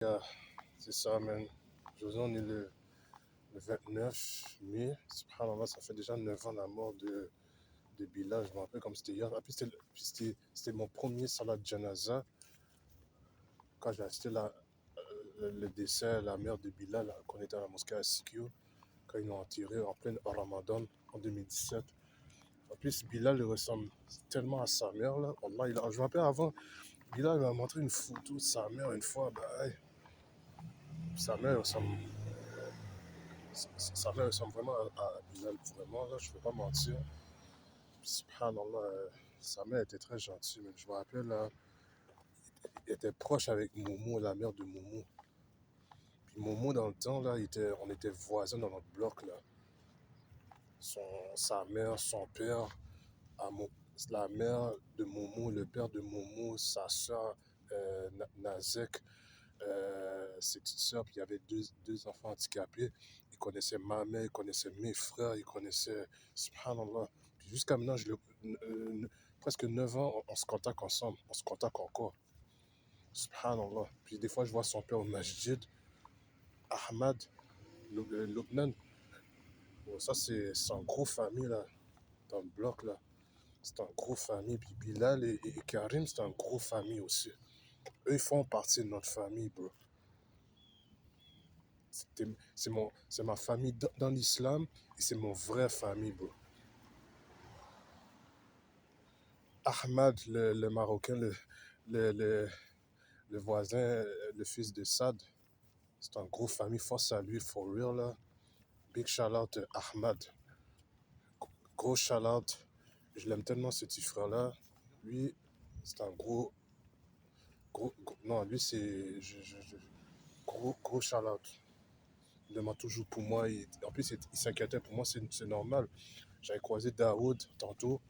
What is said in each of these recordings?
Yeah, c'est ça, man. Aujourd'hui, on est le 29 mai. Subhanallah, ça fait déjà 9 ans la mort de Bilal. Je me rappelle comme c'était hier. Ah, puis c'était mon premier salat janaza quand j'ai assisté le décès, la mère de Bilal, quand on était à la mosquée à Sikio, quand ils l'ont enterré en plein Ramadan en 2017. En plus, Bilal il ressemble tellement à sa mère. Là. Allah, je me rappelle avant, Bilal m'a montré une photo de sa mère une fois. Bah, hey, sa mère ressemble. Sa mère ressemble vraiment à Bilal, vraiment, là, je ne vais pas mentir. Subhanallah, sa mère était très gentille, mais je me rappelle, là, il était proche avec Momo, la mère de Momo. Puis Momo, dans le temps, là, on était voisins dans notre bloc, là. Sa mère, son père, à la mère de Momo, le père de Momo, sa soeur, Nazek, ses petites sœurs, puis il y avait deux enfants handicapés. Ils connaissaient ma mère, ils connaissaient mes frères, ils connaissaient, subhanallah. Puis jusqu'à maintenant, presque 9 ans, on se contacte ensemble, on se contacte encore. Subhanallah. Puis des fois, je vois son père au masjid, Ahmad, Lubnan. Bon, ça, c'est un gros famille, là, dans le bloc, là. C'est un gros famille. Puis Bilal et Karim, c'est un gros famille aussi. Eux, ils font partie de notre famille, bro. C'est ma famille dans l'islam et c'est mon vrai famille, bro. Ahmad, le Marocain, le, le, le voisin, le fils de Sad, c'est un gros famille. Force à lui, for real, là. Big shout out Ahmad. Gros shout out. Je l'aime tellement, ce petit frère-là. Lui, c'est un non, lui, c'est. Gros shout out. Il demande toujours pour moi. En plus, il s'inquiétait pour moi, c'est normal. J'avais croisé Daoud tantôt,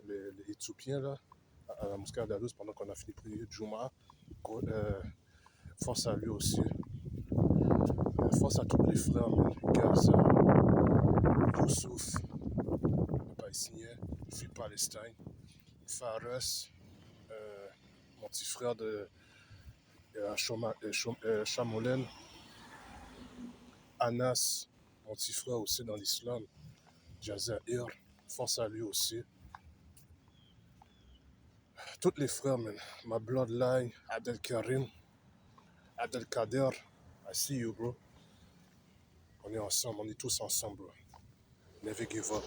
les Éthiopiens, là, à la mosquée d'Alouz pendant qu'on a fini de prier Juma. Force à lui aussi. Force à tous les frères, Gaza, Youssouf, le Palestinien, Phil Palestine, Fares, mon petit frère de Chamolen, Anas, mon petit frère aussi dans l'islam, Jazair, force à lui aussi. Tous les frères, man. Ma bloodline, Adel Karim, Adel Kader, I see you, bro. On est ensemble, on est tous ensemble, bro. Never give up.